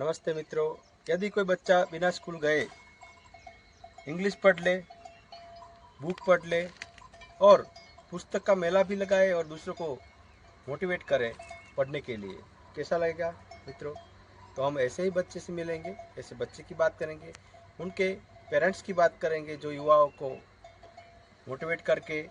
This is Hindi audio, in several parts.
नमस्ते मित्रों। यदि कोई बच्चा बिना स्कूल गए इंग्लिश पढ़ ले, बुक पढ़ ले और पुस्तक का मेला भी लगाए और दूसरों को मोटिवेट करे पढ़ने के लिए, कैसा लगेगा मित्रों? तो हम ऐसे ही बच्चे से मिलेंगे, ऐसे बच्चे की बात करेंगे, उनके पेरेंट्स की बात करेंगे जो युवाओं को मोटिवेट करके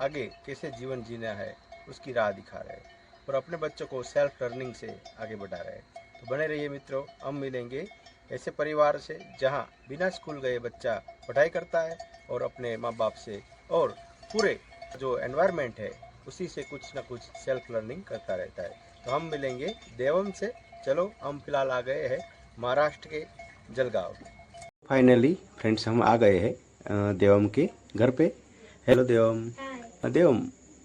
आगे कैसे जीवन जीना है उसकी राह दिखा रहे हैं और अपने बच्चों को सेल्फ लर्निंग से आगे बढ़ा रहे हैं। तो बने रहिए मित्रों, हम मिलेंगे ऐसे परिवार से जहां बिना स्कूल गए बच्चा पढ़ाई करता है और अपने माँ बाप से और पूरे जो एनवायरनमेंट है उसी से कुछ ना कुछ सेल्फ लर्निंग करता रहता है। तो हम मिलेंगे देवम से। चलो, हम फिलहाल आ गए हैं महाराष्ट्र के जलगांव। फाइनली फ्रेंड्स, हम आ गए हैं देवम के घर पे। हेलो देवम। देवम,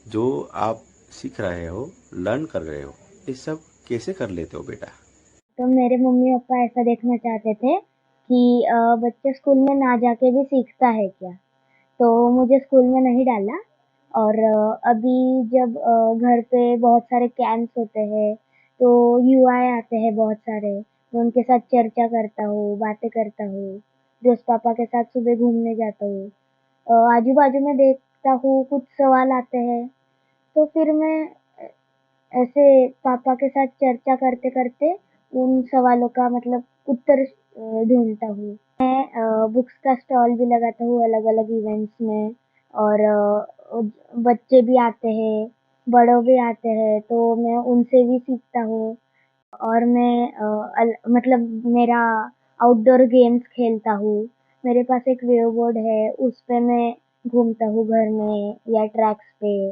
जो आप सीख रहे हो, लर्न कर रहे हो, ये सब कैसे कर लेते हो बेटा? तो मेरे मम्मी पापा ऐसा देखना चाहते थे कि बच्चा स्कूल में ना जाके भी सीखता है क्या। तो मुझे स्कूल में नहीं डाला। और अभी जब घर पे बहुत सारे कैंप्स होते हैं तो युवाएं आते हैं बहुत सारे, मैं उनके साथ चर्चा करता हूँ, बातें करता हूँ, दोस्त पापा के साथ सुबह घूमने जाता हूँ। आजू बाजू में देखता हूँ कुछ सवाल आते हैं तो फिर मैं ऐसे पापा के साथ चर्चा करते-करते उन सवालों का मतलब उत्तर ढूँढता हूँ। मैं बुक्स का स्टॉल भी लगाता हूँ अलग-अलग इवेंट्स में। और बच्चे भी आते हैं, बड़े भी आते हैं तो मैं उनसे भी सीखता हूँ। और मैं मतलब मेरा आउटडोर गेम्स खेलता हूँ। मेरे पास एक वेव बोर्ड है, उस पे मैं घूमता हूँ घर में या ट्रैक्स पे।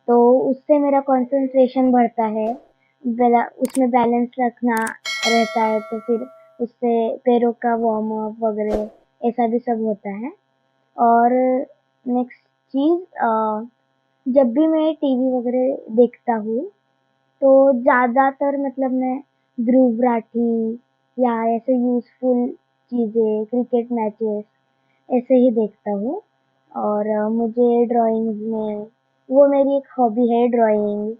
तो उससे मेरा कंसंट्रेशन बढ़ता है। उसमें बैलेंस रखना रहता है तो फिर उससे पैरों का वार्म अप वगैरह ऐसा भी सब होता है। और नेक्स्ट चीज़, जब भी मैं टीवी वगैरह देखता हूँ तो ज़्यादातर मतलब मैं ध्रुव राठी या ऐसे यूज़फुल चीज़ें, क्रिकेट मैचेस ऐसे ही देखता हूँ। और मुझे ड्राइंग्स में वो मेरी एक हॉबी है, ड्राइंग,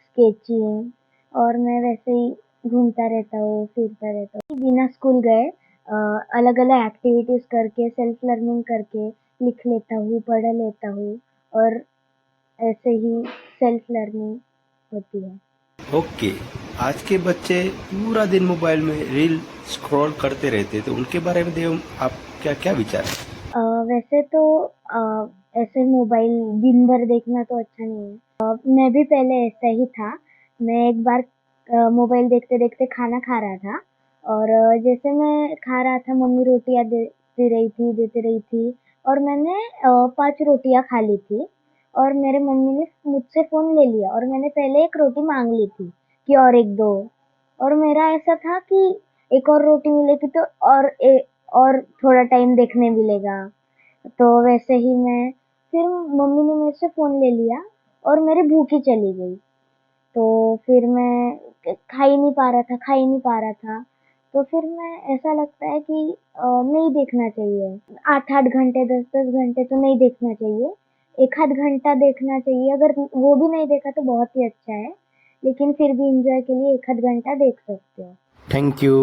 स्केचिंग। और मैं वैसे ही घूमता रहता हूँ, फिरता रहता हूँ। बिना स्कूल गए अलग-अलग एक्टिविटीज़ करके, सेल्फ लर्निंग करके लिख लेता हूँ, पढ़ लेता हूँ और ऐसे ही सेल्फ लर्निंग होती है। ओके। आज के बच्चे पूरा दिन मोबाइल में रील स्क्रॉल करते रहते हैं, तो उनके बारे में देवम आप क्या क्या विचार है? वैसे तो ऐसे मोबाइल दिन भर देखना तो अच्छा नहीं है। मैं भी पहले ऐसा ही था। मैं एक बार मोबाइल देखते-देखते खाना खा रहा था और जैसे मैं खा रहा था मम्मी रोटियाँ देती रही थी और मैंने 5 रोटियाँ खा ली थी और मेरे मम्मी ने मुझसे फ़ोन ले लिया और मैंने पहले 1 रोटी माँग ली थी कि और 1 दो। और मेरा ऐसा था कि एक और रोटी मिलेगी तो और थोड़ा टाइम देखने मिलेगा। तो वैसे ही मैं फिर मम्मी ने मेरे से फ़ोन ले लिया और मेरी भूख ही चली गई। तो फिर मैं खा ही नहीं पा रहा था। तो फिर मैं ऐसा लगता है कि नहीं देखना चाहिए। 8-8 घंटे, 10-10 घंटे तो नहीं देखना चाहिए। 1 आध घंटा देखना चाहिए, अगर वो भी नहीं देखा तो बहुत ही अच्छा है। लेकिन फिर भी एन्जॉय के लिए 1 आध घंटा देख सकते हो। Thank you.